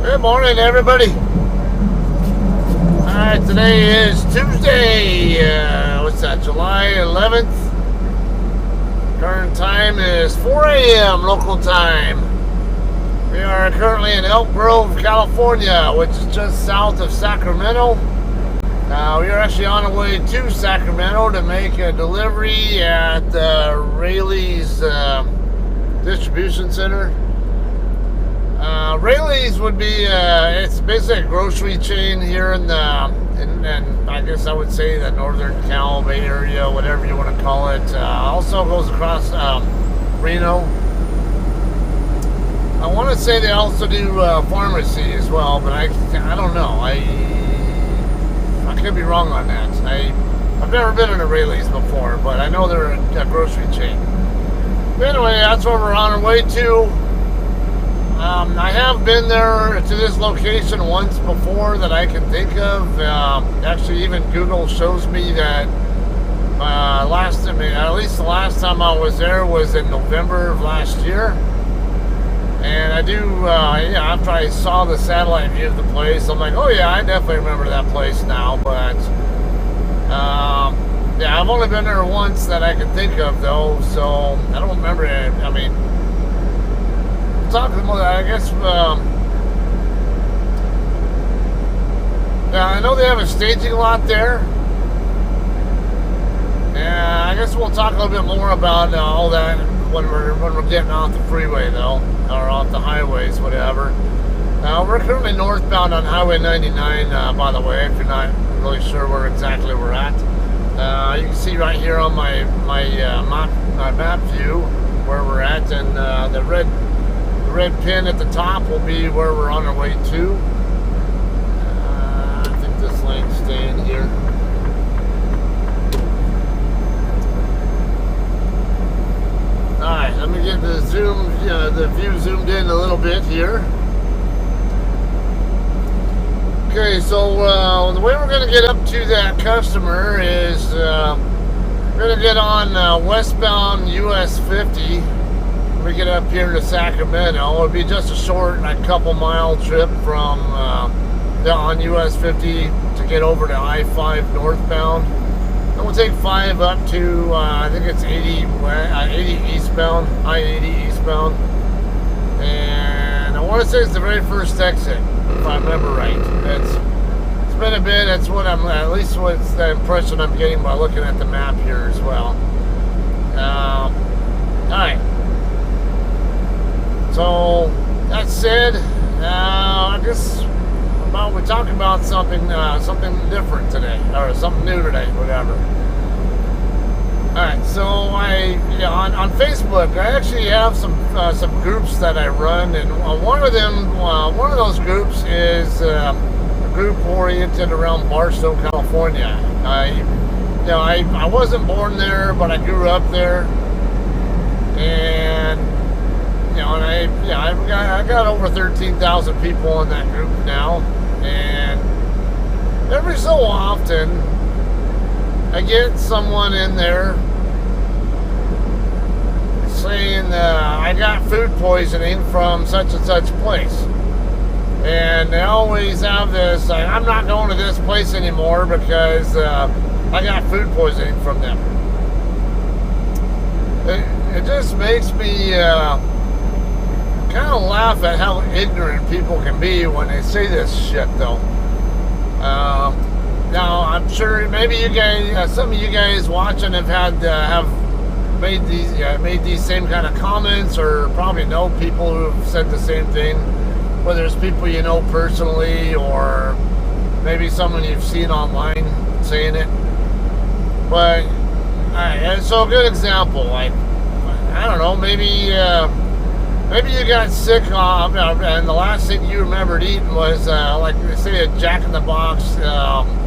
Good morning, everybody. Alright, today is Tuesday, July 11th. Current time is 4 a.m. local time. We are currently in Elk Grove, California, which is just south of Sacramento. We are actually on our way to Sacramento to make a delivery at Raley's distribution center. Raley's would be, it's basically a grocery chain here in I guess I would say the Northern Cal Bay area, whatever you want to call it. Also goes across Reno. I want to say they also do pharmacy as well, but I don't know. I could be wrong on that. I've never been in a Raley's before, but I know they're a grocery chain. But anyway, that's where we're on our way to. I have been there to this location once before that I can think of. Actually, even Google shows me that at least the last time I was there was in November of last year. And I do, after I saw the satellite view of the place, I'm like, oh yeah, I definitely remember that place now. But yeah, I've only been there once that I can think of though, so I don't remember it. I mean, talking about, I guess, yeah, I know they have a staging lot there. Yeah, I guess we'll talk a little bit more about all that when we're getting off the freeway, though, or off the highways, whatever. We're currently northbound on Highway 99, by the way, if you're not really sure where exactly we're at. You can see right here on my map view where we're at, and the red pin at the top will be where we're on our way to. I think this lane's staying here. Alright, let me get the view zoomed in a little bit here. Okay, so the way we're going to get up to that customer is we're going to get on westbound US 50. We get up here to Sacramento. It'll be just a short, couple mile trip from on US 50 to get over to I-5 northbound. Then we'll take 5 up to I think it's 80 eastbound, I-80 eastbound, and I want to say it's the very first exit, if I remember right. It's been a bit. That's what at least what's the impression I'm getting by looking at the map here as well. All right. So that said, I guess we talk about something different today, or something new today, whatever. All right, so on Facebook, I actually have some groups that I run, and one of those groups is a group oriented around Barstow, California. I wasn't born there, but I grew up there, and I got over 13,000 people in that group now, and every so often I get someone in there saying I got food poisoning from such and such place, and they always have this I'm not going to this place anymore because I got food poisoning from them. It just makes me kind of laugh at how ignorant people can be when they say this shit, though. Now I'm sure maybe you guys, some of you guys watching have made these same kind of comments, or probably know people who have said the same thing, whether it's people you know personally or maybe someone you've seen online saying it. But so a good example, like, I don't know, maybe you got sick and the last thing you remembered eating was like they say a Jack in the Box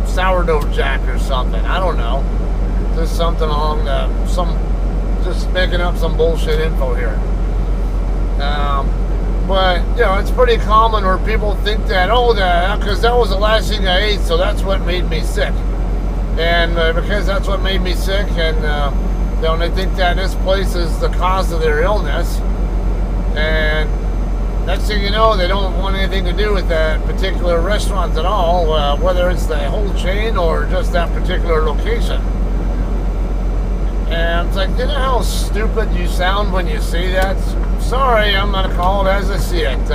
sourdough jack or something. I don't know, just something along just making up some bullshit info here. But it's pretty common where people think that because that was the last thing I ate, so that's what made me sick, and because that's what made me sick, and they think that this place is the cause of their illness. And next thing you know, they don't want anything to do with that particular restaurant at all, whether it's the whole chain or just that particular location. And it's like, you know how stupid you sound when you say that? Sorry, I'm going to call it as I see it.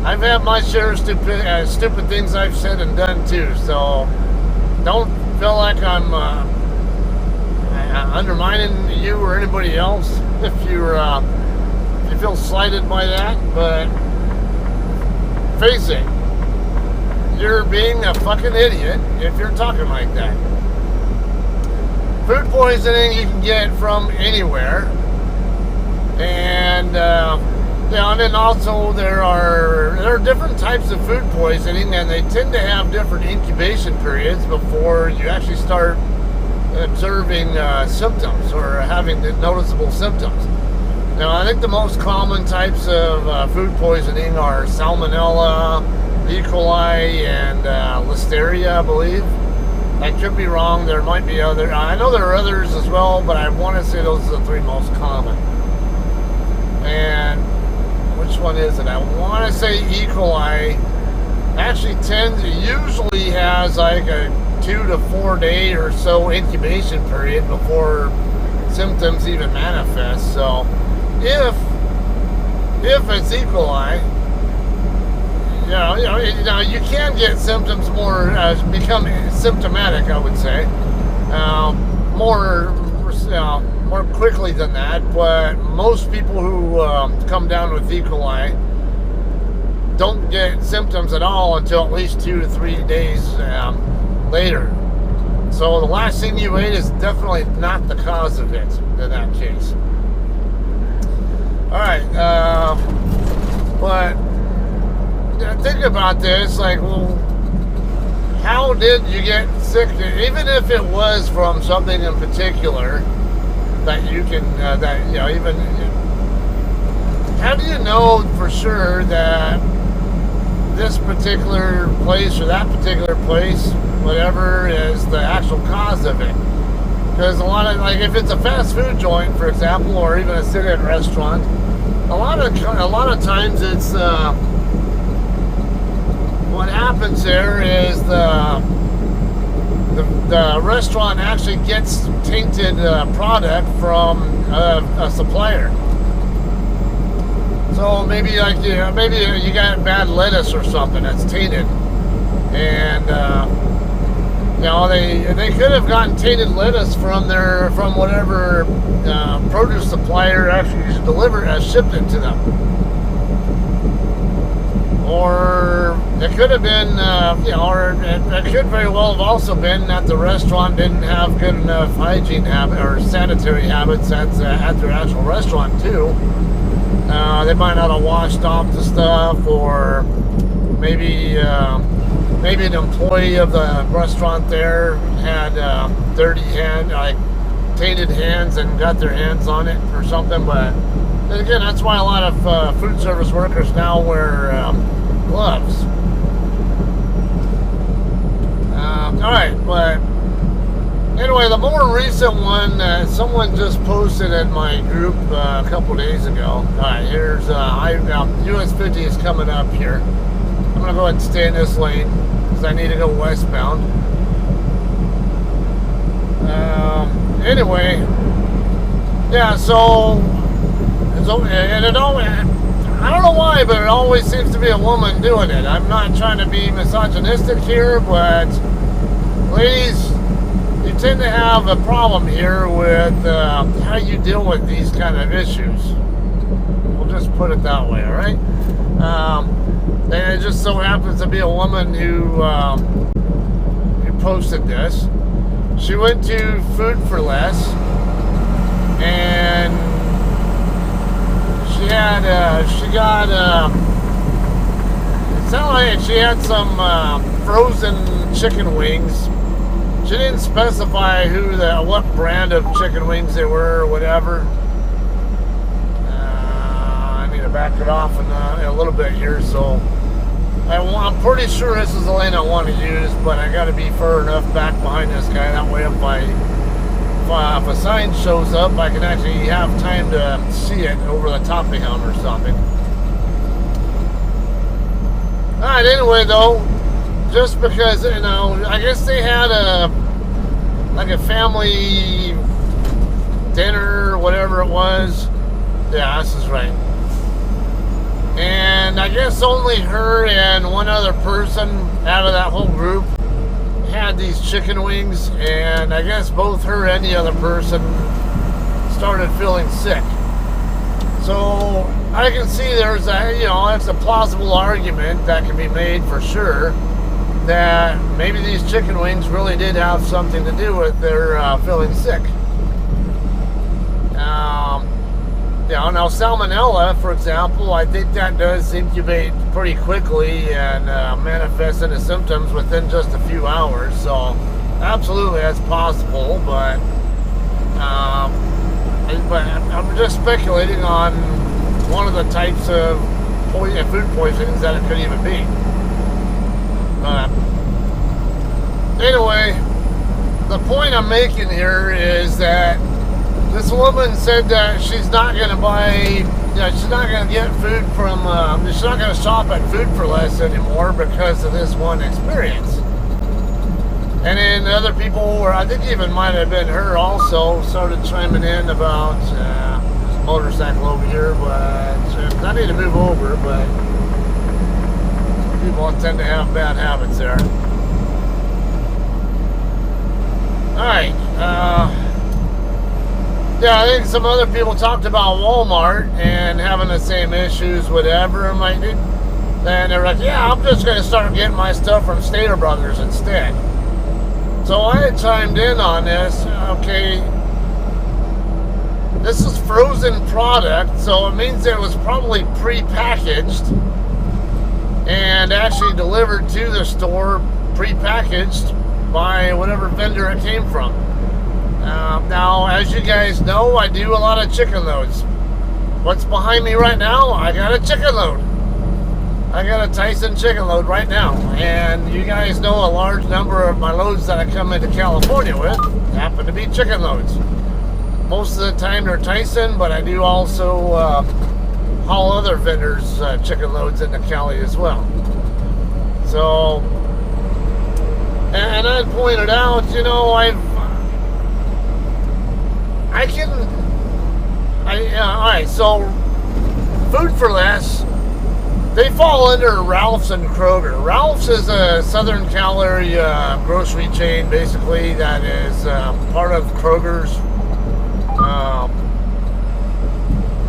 I've had my share of stupid things I've said and done too, so don't feel like I'm undermining you or anybody else if you feel slighted by that. But face it, you're being a fucking idiot if you're talking like that. Food poisoning you can get from anywhere, and and then also there are different types of food poisoning, and they tend to have different incubation periods before you actually start observing symptoms or having the noticeable symptoms. Now, I think the most common types of food poisoning are Salmonella, E. coli, and Listeria, I believe. I could be wrong. There might be other. I know there are others as well, but I want to say those are the three most common. And which one is it? I want to say E. coli actually usually has like a 2 to 4 day or so incubation period before symptoms even manifest. So if it's E. coli, you can get symptoms become symptomatic, I would say, more quickly than that. But most people who come down with E. coli don't get symptoms at all until at least 2 to 3 days later. So the last thing you ate is definitely not the cause of it in that case. All right, but think about this, like, well, how did you get sick? Even if it was from something in particular that you can, how do you know for sure that this particular place or that particular place, whatever, is the actual cause of it? Because a lot of, like, if it's a fast food joint, for example, or even a sit-in restaurant, a lot of times it's what happens there is the restaurant actually gets tainted product from a supplier. So maybe you got bad lettuce or something that's tainted, and they could have gotten tainted lettuce from whatever produce supplier actually shipped it to them. Or it could have been, or it could very well have also been that the restaurant didn't have good enough hygiene or sanitary habits at their actual restaurant too. They might not have washed off the stuff, or maybe an employee of the restaurant there had dirty tainted hands and got their hands on it or something. But again, that's why a lot of food service workers now wear gloves. All right, but anyway, the more recent one, someone just posted in my group a couple days ago. All right, here's US 50 is coming up here. I'm gonna go ahead and stay in this lane because I need to go westbound. Anyway, yeah. So I don't know why, but it always seems to be a woman doing it. I'm not trying to be misogynistic here, but ladies, you tend to have a problem here with how you deal with these kind of issues. We'll just put it that way, all right? And it just so happens to be a woman who posted this. She went to Food for Less, and it sounded like she had some frozen chicken wings. She didn't specify what brand of chicken wings they were or whatever. I need to back it off in a little bit here, so I'm pretty sure this is the lane I want to use, but I got to be far enough back behind this guy, that way if I if a sign shows up, I can actually have time to see it over the top of him or something. Alright, anyway though, just because, you know, I guess they had like a family dinner or whatever it was. Yeah, this is right. And I guess only her and one other person out of that whole group had these chicken wings, and I guess both her and the other person started feeling sick. So I can see there's a, you know, that's a plausible argument that can be made for sure, that maybe these chicken wings really did have something to do with their feeling sick. You know, now salmonella, for example, I think that does incubate pretty quickly and manifest into symptoms within just a few hours. So absolutely that's possible, but I'm just speculating on one of the types of food poisonings that it could even be. Anyway, the point I'm making here is that this woman said that she's not going to buy, she's not going to get food from, she's not going to shop at Food for Less anymore because of this one experience. And then other people, or I think even might have been her also, started chiming in about this motorcycle over here, but I need to move over, but people tend to have bad habits there. Alright, yeah, I think some other people talked about Walmart and having the same issues, whatever. And they're like, yeah, I'm just going to start getting my stuff from Stater Brothers instead. So I had chimed in on this. Okay, this is frozen product, so it means it was probably pre-packaged and actually delivered to the store pre-packaged by whatever vendor it came from. Now, as you guys know, I do a lot of chicken loads. What's behind me right now? I got a chicken load. I got a Tyson chicken load right now. And you guys know a large number of my loads that I come into California with happen to be chicken loads. Most of the time they're Tyson, but I do also haul other vendors' chicken loads into Cali as well. So, and I pointed out, you know, alright, so Food for Less, they fall under Ralph's and Kroger. Ralph's is a Southern Cal area grocery chain, basically, that is part of Kroger's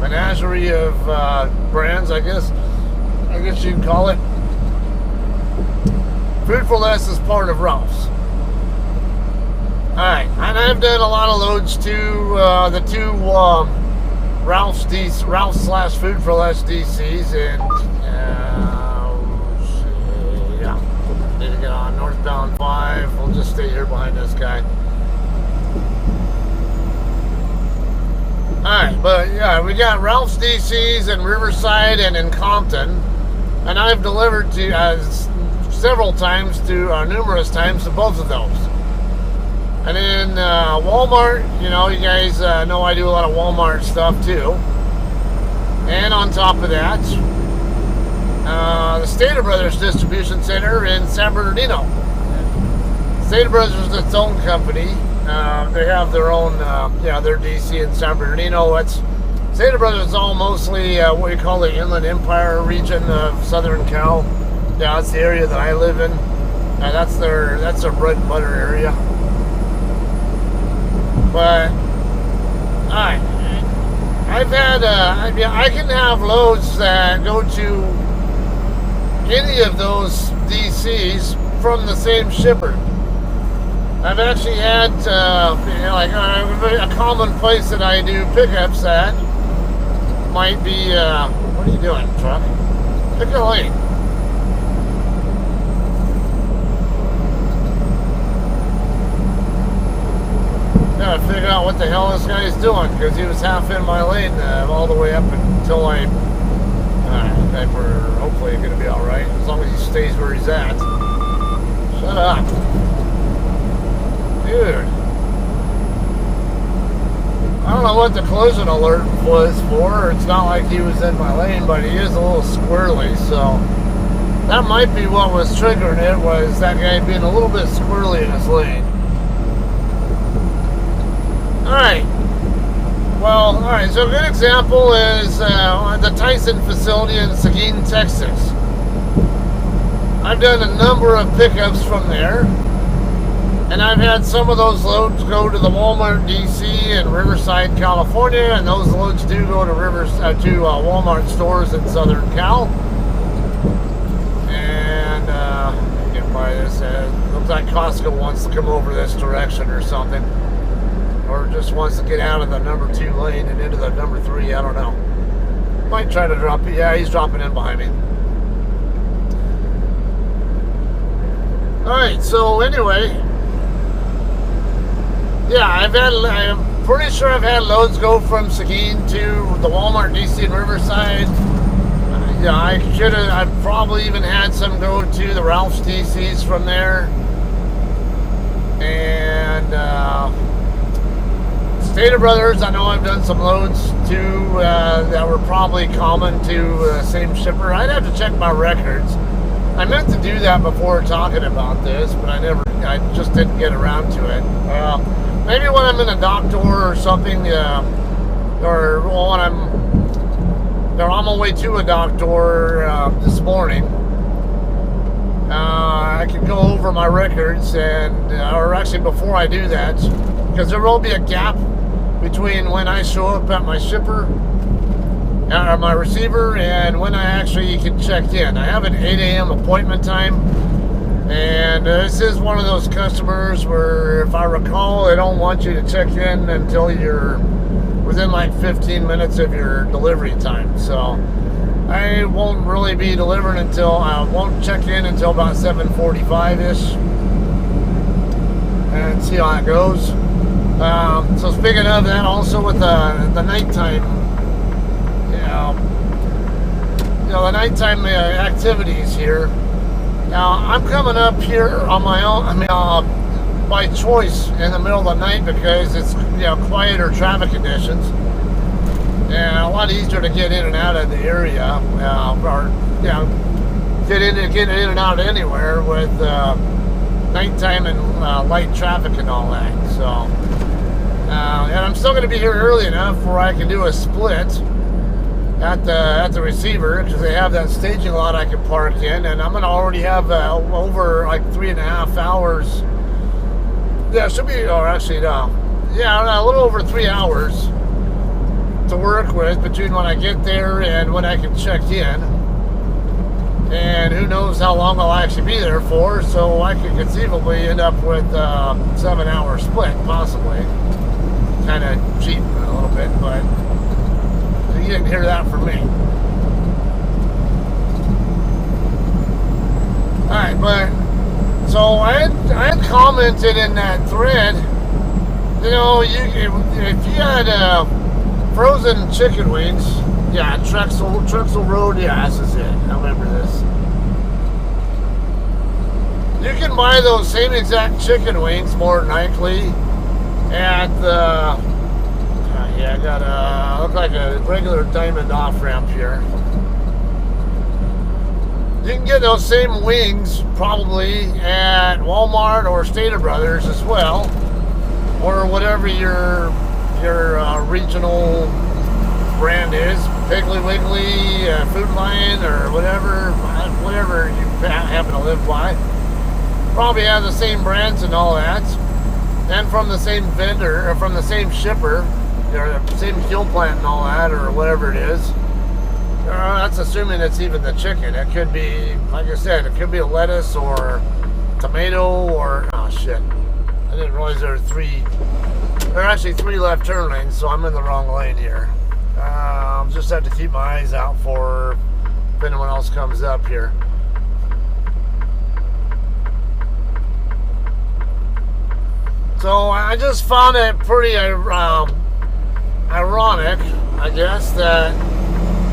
menagerie of brands, I guess you'd call it. Food for Less is part of Ralph's. Alright, and I've done a lot of loads to the two Ralph/Food for Less DCs, and yeah, need to get on northbound 5. We'll just stay here behind this guy. Alright, but yeah, we got Ralph's DCs in Riverside and in Compton, and I've delivered to several times to numerous times to both of those. And then Walmart, you know, you guys know I do a lot of Walmart stuff too. And on top of that, the Stater Brothers Distribution Center in San Bernardino. Stater Brothers is its own company. They have their own, their DC in San Bernardino. Stater Brothers is all mostly what you call the Inland Empire region of Southern Cal. Yeah, that's the area that I live in. That's their bread and butter area. But I've had I can have loads that go to any of those DCs from the same shipper. I've actually had a common place that I do pickups at might be what are you doing, truck? Pick a lane. Gotta figure out what the hell this guy's doing, because he was half in my lane all the way up until we're hopefully going to be alright, as long as he stays where he's at. Shut up. Dude. I don't know what the collision alert was for. It's not like he was in my lane, but he is a little squirrely, so that might be what was triggering it, was that guy being a little bit squirrely in his lane. Alright. Well, alright, so a good example is the Tyson facility in Seguin, Texas. I've done a number of pickups from there, and I've had some of those loads go to the Walmart DC in Riverside, California, and those loads do go to Walmart stores in Southern Cal. And you can buy this. Looks like Costco wants to come over this direction or something, or just wants to get out of the number 2 lane and into the number 3. I don't know. Might try to drop it. Yeah, he's dropping in behind me. Alright, so anyway, yeah, I'm pretty sure I've had loads go from Seguin to the Walmart DC in Riverside. Yeah, I've probably even had some go to the Ralph's DCs from there. And Stater Brothers, I know I've done some loads too that were probably common to the same shipper. I'd have to check my records. I meant to do that before talking about this, but I just didn't get around to it. Maybe when I'm in a dock door or something, or when I'm on my way to a dock door this morning, I can go over my records, and or actually before I do that, because there will be a gap between when I show up at my shipper, or my receiver, and when I actually can check in. I have an 8 a.m. appointment time, and this is one of those customers where, if I recall, they don't want you to check in until you're within like 15 minutes of your delivery time. So I won't really be delivering until, I won't check in until about 7:45-ish, and see how it goes. So speaking of that, also with the nighttime, the nighttime activities here. Now, I'm coming up here on my own, by choice in the middle of the night, because it's, quieter traffic conditions, and a lot easier to get in and out of the area, or, get in and out anywhere with nighttime and light traffic and all that. So, and I'm still going to be here early enough where I can do a split at the receiver, because they have that staging lot I can park in, and I'm gonna already have over like 3.5 hours. Yeah, it should be, or actually, a little over 3 hours to work with between when I get there and when I can check in. And who knows how long I'll actually be there for, so I could conceivably end up with a 7-hour split, possibly. Kind of cheating a little bit, but you didn't hear that from me. Alright, but so I had commented in that thread, if you had frozen chicken wings, Trexel Road, this is it. I remember this. You can buy those same exact chicken wings, more than likely, at the I got look like a regular diamond off-ramp here. You can get those same wings probably at Walmart or Stater Brothers as well, or whatever your regional brand is, Piggly Wiggly, Food Lion, or whatever you happen to live by. Probably have the same brands and all that, and from the same vendor, or from the same shipper, or the same fuel plant and all that, or whatever it is. That's assuming it's even the chicken. It could be, like I said, it could be a lettuce or tomato or, oh shit, I didn't realize there are actually 3 left turn lanes, so I'm in the wrong lane here. Just have to keep my eyes out for if anyone else comes up here. So I just found it pretty ironic, I guess, that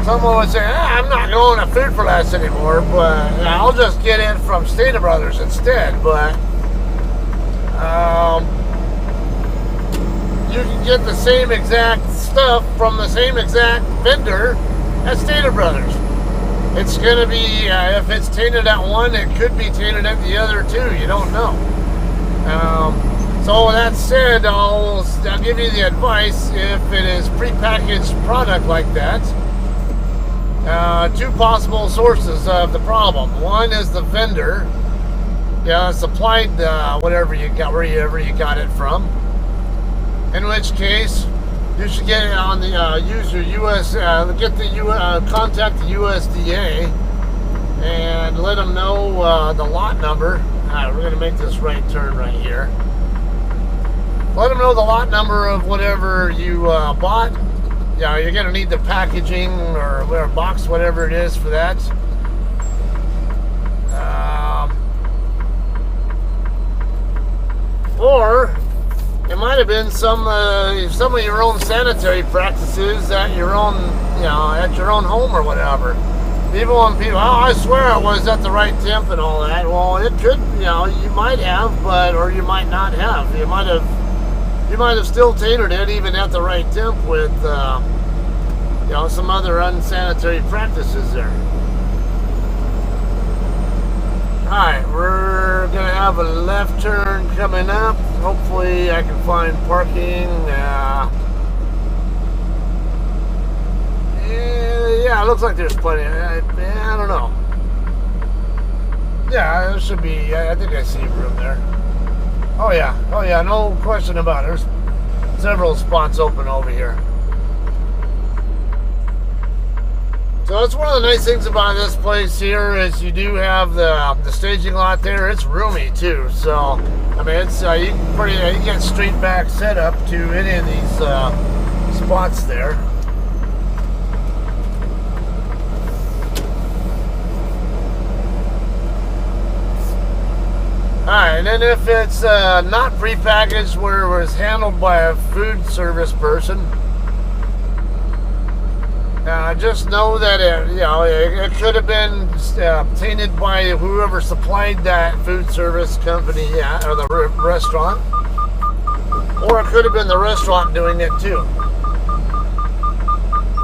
someone would say, I'm not going to Food for Less anymore, but I'll just get it from Stater Brothers instead. But you can get the same exact stuff from the same exact vendor as Tainted Brothers. It's going to be, if it's tainted at one, it could be tainted at the other too. You don't know. So with that said, I'll give you the advice if it is prepackaged product like that. Two possible sources of the problem. One is the vendor, supplied whatever you got, wherever you got it from. In which case, you should get it on the use your US, contact the USDA and let them know the lot number. We're gonna make this right turn right here. Let them know the lot number of whatever you bought. Yeah, you're gonna need the packaging or whatever box, whatever it is for that. Or it might have been some of your own sanitary practices at your own, at your own home or whatever. Even when people, I swear I was at the right temp and all that. Well, it could, you might have, or you might not have. You might have still tainted it even at the right temp with, some other unsanitary practices there. Alright, we're going to have a left turn coming up. Hopefully I can find parking. Yeah, it looks like there's plenty. I don't know. Yeah, there should be. I think I see room there. Oh yeah, no question about it. There's several spots open over here. So that's one of the nice things about this place here is you do have the staging lot there. It's roomy too, so I mean it's you can get straight back setup to any of these spots there. Alright, and then if it's not prepackaged where it was handled by a food service person, just know that it could have been tainted by whoever supplied that food service company, or the restaurant, or it could have been the restaurant doing it too.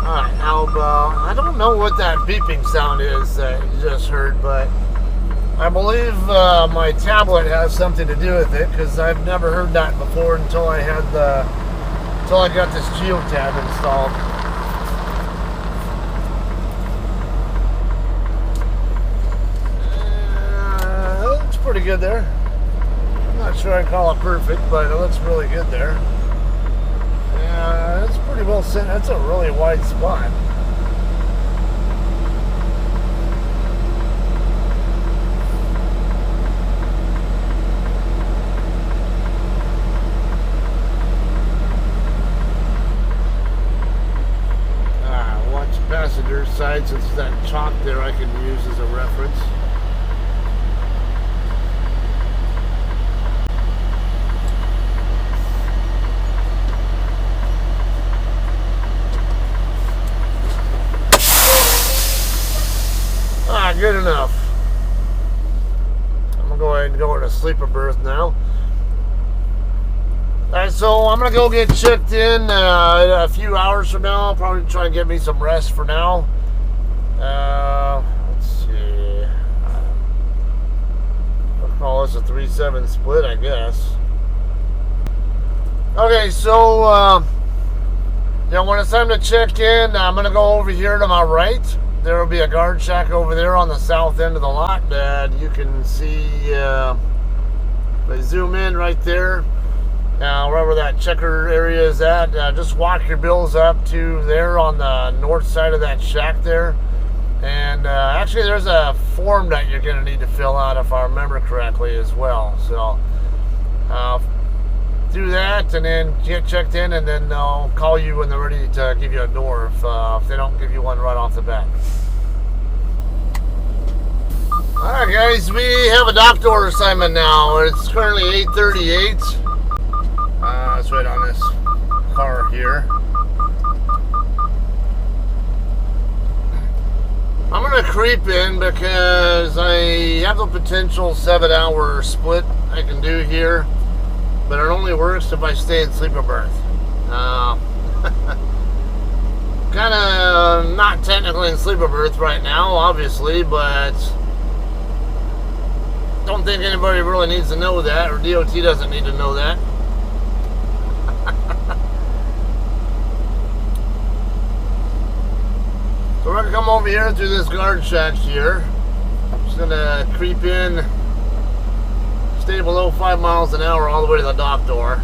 Alright, how about, I don't know what that beeping sound is that you just heard, but I believe my tablet has something to do with it, because I've never heard that before until I got this geotab installed. Pretty good there. I'm not sure I'd call it perfect, but it looks really good there. Yeah, it's pretty well set. That's a really wide spot. Watch passenger side, since that chalk there I can use as a reference. Good enough. I'm gonna go ahead and go into sleeper berth now. Alright, so I'm gonna go get checked in a few hours from now. I'll probably try and get me some rest for now. Let's see. I'll call this a 3-7 split, I guess. Okay, so when it's time to check in, I'm gonna go over here to my right. There will be a guard shack over there on the south end of the lot that you can see. If I zoom in right there, wherever that checker area is at, just walk your bills up to there on the north side of that shack there. And actually there's a form that you're going to need to fill out if I remember correctly as well. So do that and then get checked in, and then they'll call you when they're ready to give you a door if they don't give you one right off the bat. Alright guys, we have a dock door assignment now. It's currently 8:38. It's right on this car here. I'm going to creep in because I have the potential 7-hour split I can do here. But it only works if I stay in sleeper berth. Kind of not technically in sleeper berth right now, obviously, but don't think anybody really needs to know that, or DOT doesn't need to know that. So we're gonna come over here through this guard shack here. Just gonna creep in, stay below 5 miles an hour all the way to the dock door.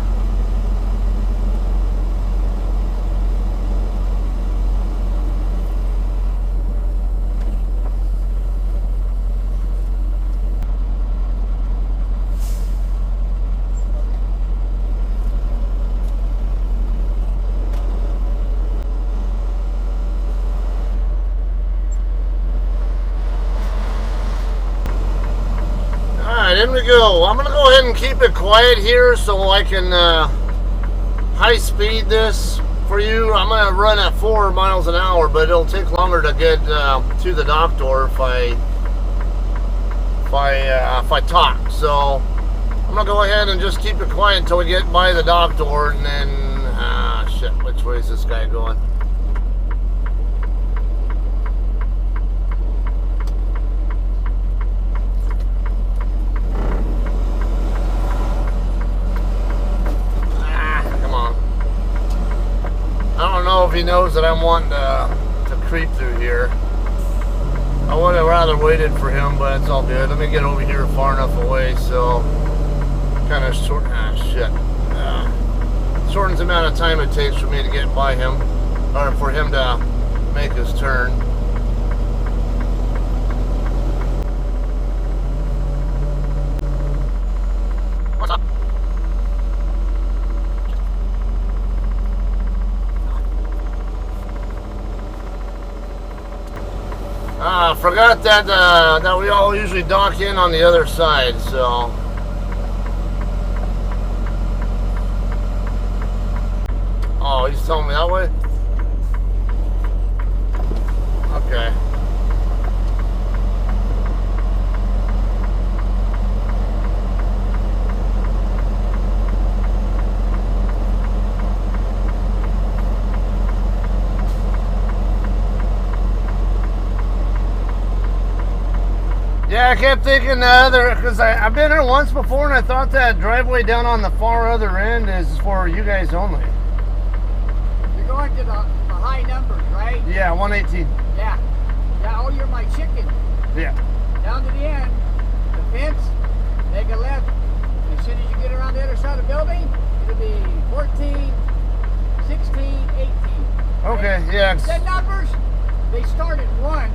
In we go. I'm gonna go ahead and keep it quiet here so I can high speed this for you. I'm gonna run at 4 miles an hour, but it'll take longer to get to the dock door if I talk. So I'm gonna go ahead and just keep it quiet until we get by the dock door, and then shit, which way is this guy going? I don't know if he knows that I'm wanting to creep through here. I would have rather waited for him, but it's all good. Let me get over here far enough away so kind of short. Shortens the amount of time it takes for me to get by him, or for him to make his turn. What's up? Forgot that that we all usually dock in on the other side, so oh, he's telling me that way? Okay. Yeah, I kept thinking the other, because I've been here once before and I thought that driveway down on the far other end is for you guys only. You're going to the high numbers, right? Yeah, 118. Yeah. Yeah, oh, you're my chicken. Yeah. Down to the end, the fence, make a left. As soon as you get around the other side of the building, it'll be 14, 16, 18. Okay, yeah. The numbers, they start at 1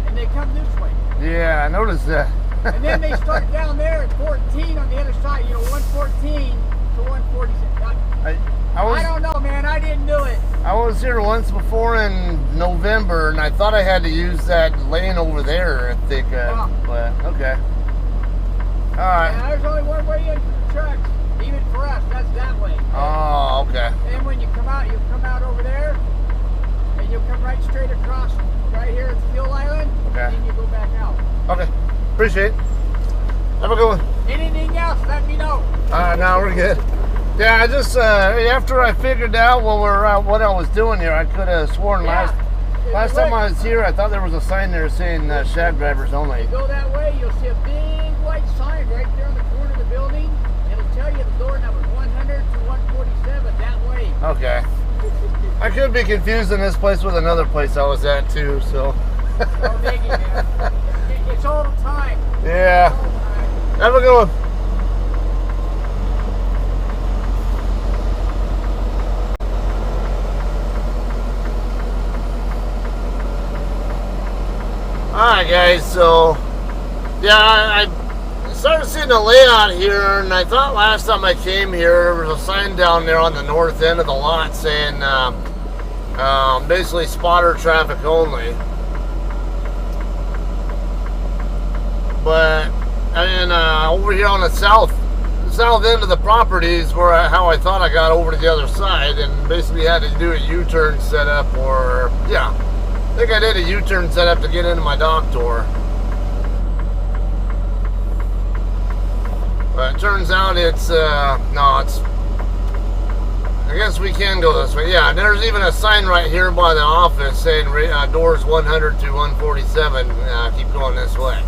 and they come this way. Yeah, I noticed that. And then they start down there at 14 on the other side, 114 to 147. I don't know, man. I didn't do it. I was here once before in November, and I thought I had to use that lane over there, I think. But, okay. All right. Yeah, there's only one way in for the trucks. Even for us, that's that way. Oh, okay. And then when you come out, you'll come out over there, and you'll come right straight across right here at the fuel island, okay. And then you go back out. Okay. Appreciate it. Have a good one. Anything else, let me know. No, we're good. Yeah, I just, after I figured out what I was doing here, I could have sworn last time I was here, I thought there was a sign there saying shag drivers only. You go that way, you'll see a big white sign right there on the corner of the building. It'll tell you the door number 100 to 147 that way. Okay. I could be confusing this place with another place I was at too, so. Oh, thank you, man. It's all the time. Yeah. All the time. Have a good one. Alright guys, so yeah, I started seeing the layout here, and I thought last time I came here there was a sign down there on the north end of the lot saying basically spotter traffic only. But and over here on the south end of the property is where how I thought I got over to the other side, and basically had to do a U-turn setup, or yeah, I think I did a U-turn setup to get into my dock door. But it turns out it's I guess we can go this way. Yeah, and there's even a sign right here by the office saying doors 100 to 147. Keep going this way.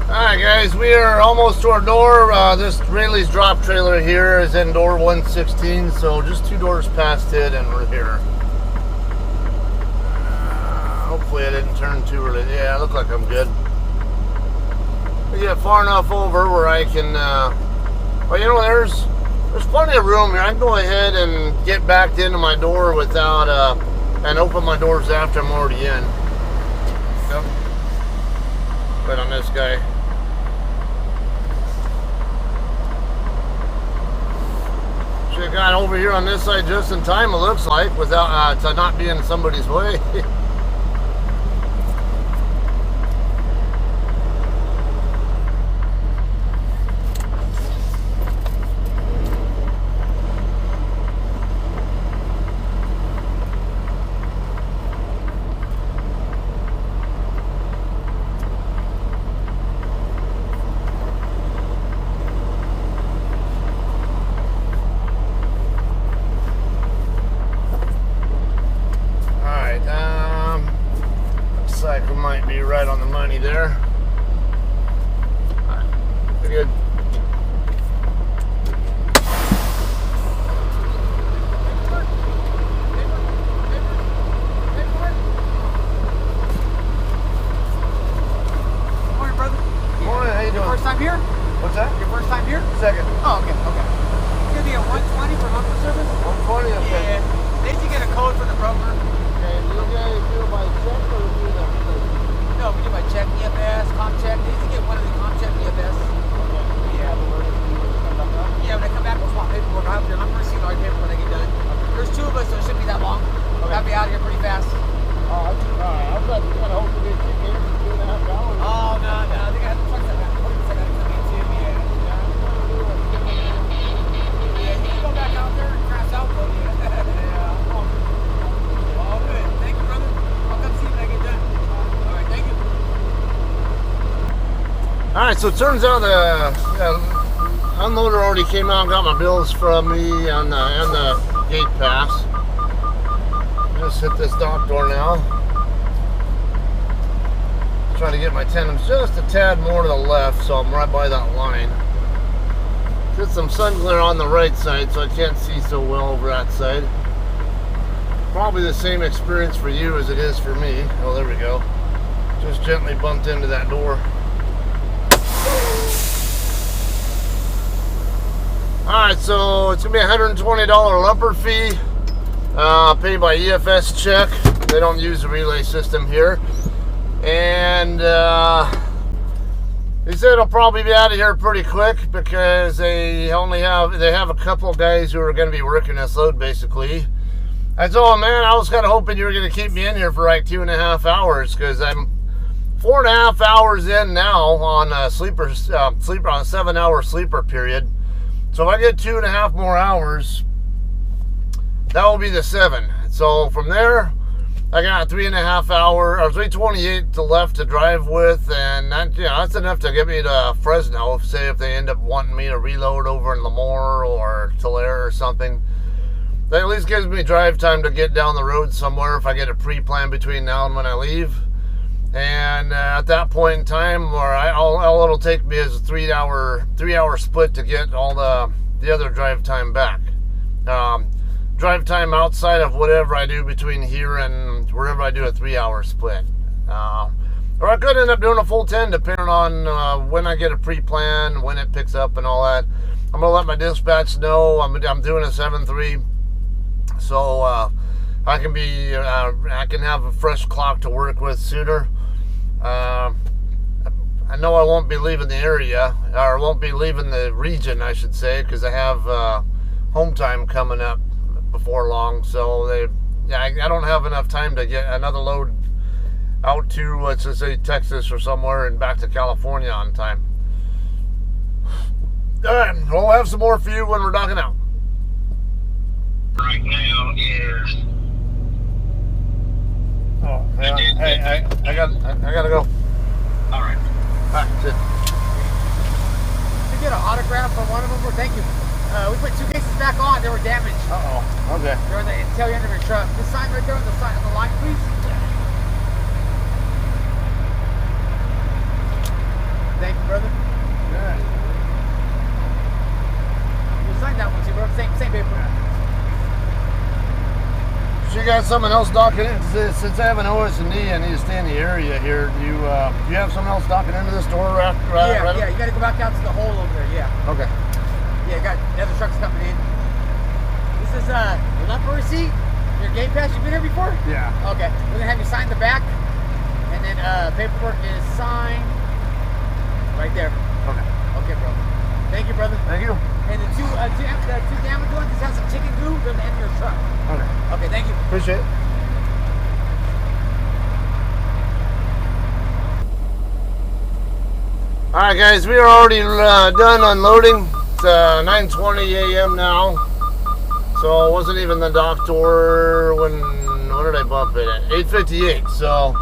Alright guys, we are almost to our door. This Raley's drop trailer here is in door 116, so just 2 doors past it and we're here. Hopefully I didn't turn too early. Yeah, I look like I'm good. We get far enough over where I can, well, you know, there's plenty of room here. I can go ahead and get backed into my door without, and open my doors after I'm already in. Yep. Right on this guy. Should have got over here on this side just in time, it looks like, without to not be in somebody's way. Looks like we might be right on the money there. Alright, we're good. Morning, brother. Morning, how you doing? First time here? What's that? Your first time here? Second. Oh, okay. It's gonna be a 120 for monthly service? 120, okay. Yeah. They need to get a code from the broker. Okay, do you guys do it by check or do that? No, we do by check, EFS, ComCheck. They need to get one of the ComCheck, EFS. Yeah. Yeah, when I come back, we'll swap paperwork. I'm going to see large paper when I get done. There's 2 of us, so it shouldn't be that long. Okay. I'll be out of here pretty fast. Oh, alright. I was kind of hoping to get you here for 2.5 hours. Oh, no. They got the trucks that got to come in too. Yeah, you can go back out there and crash out, though. Yeah. All good. Thank you, brother. I'll come see you when I get done. All right, thank you. Alright, so it turns out the unloader already came out and got my bills from me on the gate pass. Just hit this dock door now. Trying to get my tandems just a tad more to the left, so I'm right by that line. Get some sun glare on the right side, so I can't see so well over that side. Probably the same experience for you as it is for me. Oh, there we go. Just gently bumped into that door. Alright, so it's going to be a $120 lumper fee. Paid by EFS check. They don't use the relay system here. And he said I'll probably be out of here pretty quick because they have a couple of guys who are going to be working this load basically. I told him, man, I was kind of hoping you were going to keep me in here for like 2.5 hours because I'm 4.5 hours in now on a sleeper on a 7-hour sleeper period. So if I get 2.5 more hours, that will be the 7. So from there, I got 3.5 hours or 3:28 to left to drive with, and that, that's enough to get me to Fresno. Say if they end up wanting me to reload over in Lemoore or Tulare or something, that at least gives me drive time to get down the road somewhere if I get a pre-plan between now and when I leave. And at that point in time, all it'll take me is a 3-hour split to get all the other drive time back. Drive time outside of whatever I do between here and wherever I do a 3-hour split. Or I could end up doing a full 10 depending on when I get a pre-plan, when it picks up and all that. I'm going to let my dispatch know I'm doing a 7-3. So I can have a fresh clock to work with sooner. I know I won't be leaving the area, or won't be leaving the region, I should say, because I have home time coming up before long. So I don't have enough time to get another load out to, let's just say, Texas or somewhere and back to California on time. All right, we'll have some more for you when we're docking out. Right now is. Oh, yeah. Hey, I gotta go. All right. All right, sit. Did you get an autograph from one of them? Well, thank you. We put 2 cases back on. They were damaged. Uh-oh. Okay. They're on the tail end of your truck. Just sign right there on the side of the line, please. Thank you, brother. Yeah. You signed that one too, bro. Same paper. So you got someone else docking in? Since I have an OS&D, I need to stay in the area here. Do you have someone else docking into this door right? Yeah. You got to go back out to the hole over there. Yeah. Okay. Yeah, got other trucks coming in. This is your lumber receipt, your gate pass. You been here before? Yeah. Okay. We're gonna have you sign the back, and then paperwork is signed right there. Okay. Okay, bro. Thank you, brother. Thank you. And the two damaged ones, this has some chicken goo. They're in the end of your truck. Okay. Okay, thank you. Appreciate it. All right, guys, we are already done unloading. It's 9:20 a.m. now, so it wasn't even the dock door when did I bump it at? 8:58. So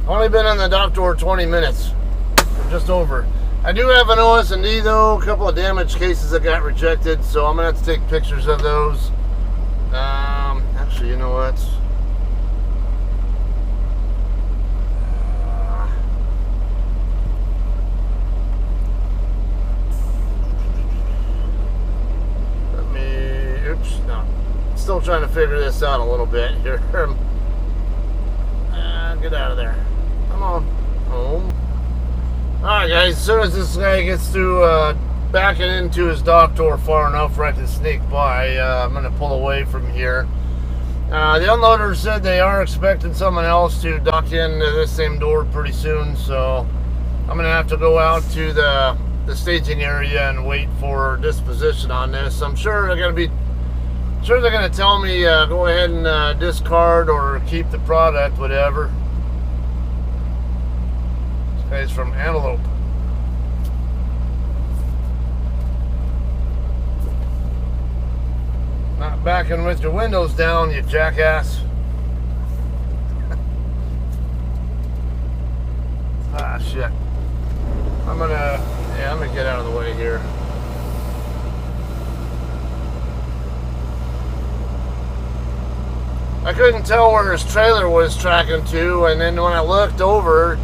only been on the dock door 20 minutes, or just over. I do have an OS&D though, a couple of damaged cases that got rejected, so I'm gonna have to take pictures of those. Actually, you know what? Oops, no. Still trying to figure this out a little bit here. Get out of there. Come on. Home. Alright, guys, as soon as this guy gets through backing into his dock door far enough where I can sneak by, I'm going to pull away from here. The unloader said they are expecting someone else to dock into this same door pretty soon, so I'm going to have to go out to the staging area and wait for disposition on this. I'm sure they're going to tell me go ahead and discard or keep the product, whatever. This guy's from Antelope. Not backing with your windows down, you jackass. Ah, shit. I'm gonna get out of the way here. I couldn't tell where his trailer was tracking to, and then when I looked over,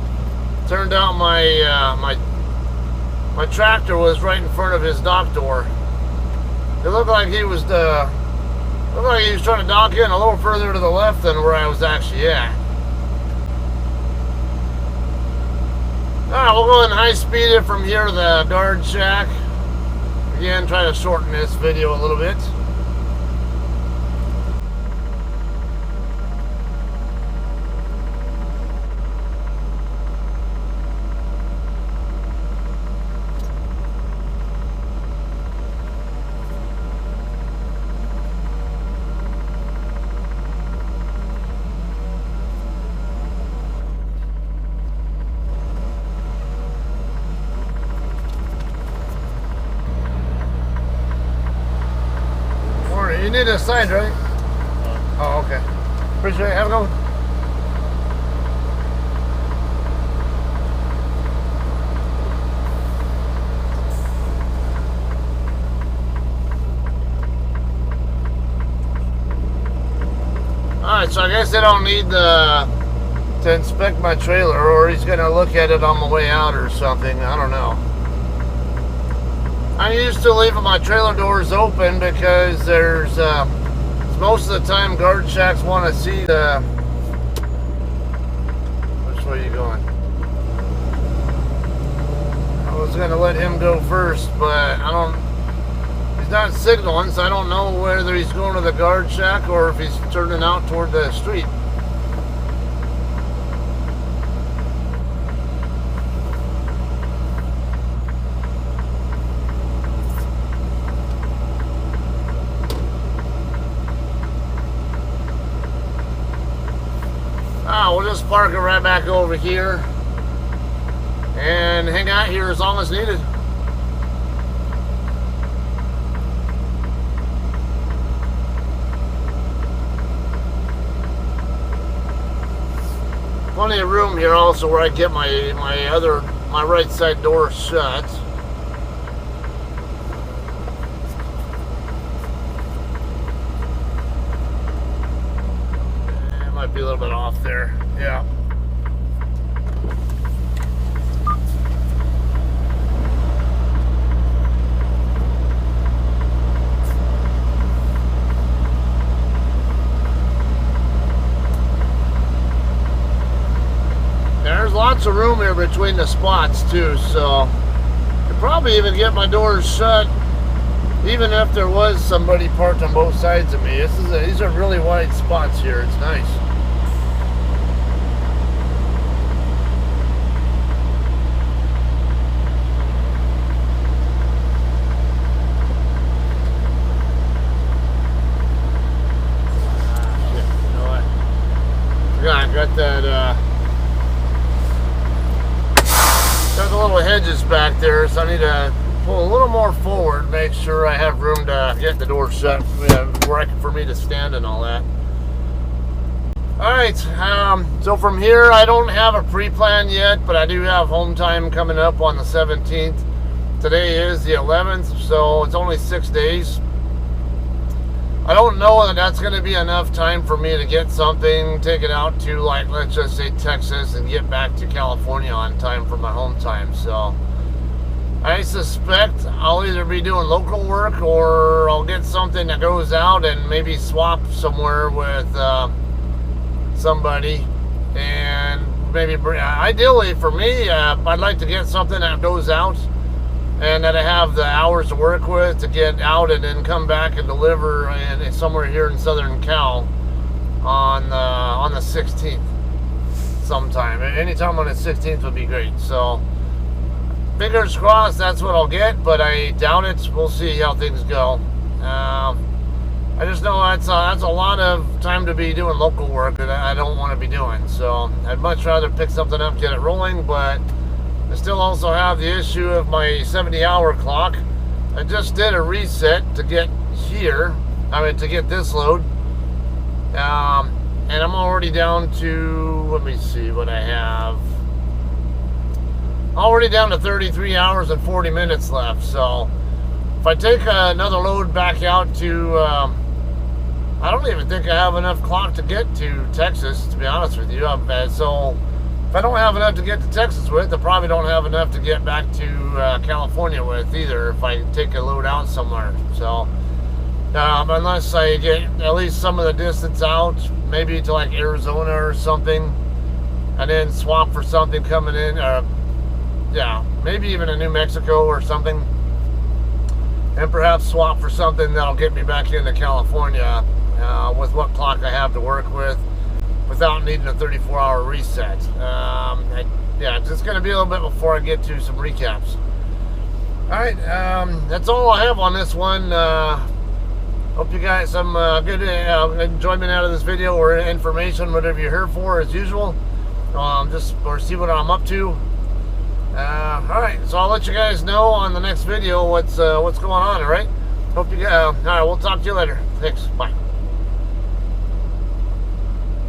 turned out my tractor was right in front of his dock door. It looked like he was trying to dock in a little further to the left than where I was actually at. Alright, we'll go ahead and high speed it from here to the guard shack. Again, try to shorten this video a little bit. You need a sign, right? Oh, okay. Appreciate it. Have a good one. Alright, so I guess they don't need to inspect my trailer, or he's going to look at it on the way out or something. I don't know. I'm used to leaving my trailer doors open because there's most of the time guard shacks want to see the. Which way are you going? I was gonna let him go first, but I don't. He's not signaling, so I don't know whether he's going to the guard shack or if he's turning out toward the street. park it right back over here and hang out here as long as needed. Plenty of room here also where I get my right side door shut. It might be a little bit off there. Yeah. There's lots of room here between the spots too, so I could probably even get my doors shut even if there was somebody parked on both sides of me. These are really wide spots here. It's nice. Shit, you know what? Yeah, I got that got the little hedges back there, so I need to pull a little more forward, make sure I have room to get the door shut for me to stand and all that. Alright, so from here I don't have a pre-plan yet, but I do have home time coming up on the 17th. Today is the 11th, so it's only 6 days. I don't know that that's going to be enough time for me to get something, take it out to, like, let's just say Texas, and get back to California on time for my home time. So I suspect I'll either be doing local work or I'll get something that goes out and maybe swap somewhere with somebody. And maybe, ideally for me, I'd like to get something that goes out and that I have the hours to work with to get out and then come back and deliver somewhere here in Southern Cal on the 16th sometime. Anytime on the 16th would be great. So fingers crossed that's what I'll get, but I doubt it. We'll see how things go. I just know that's a lot of time to be doing local work that I don't want to be doing. So I'd much rather pick something up, get it rolling, but I still also have the issue of my 70-hour clock. I just did a reset to get here, to get this load. And I'm already down to, let me see what I have. Already down to 33 hours and 40 minutes left. So if I take another load back out to, I don't even think I have enough clock to get to Texas, to be honest with you. So if I don't have enough to get to Texas with, I probably don't have enough to get back to California with either if I take a load out somewhere. So unless I get at least some of the distance out, maybe to like Arizona or something, and then swap for something coming in, yeah, maybe even a New Mexico or something, and perhaps swap for something that'll get me back into California with what clock I have to work with, without needing a 34-hour reset. Yeah, it's just going to be a little bit before I get to some recaps. Alright, that's all I have on this one. Hope you got some good enjoyment out of this video, or information, whatever you're here for, as usual. Or see what I'm up to. Alright, so I'll let you guys know on the next video what's going on, alright? Hope you guys, alright, we'll talk to you later. Thanks, bye.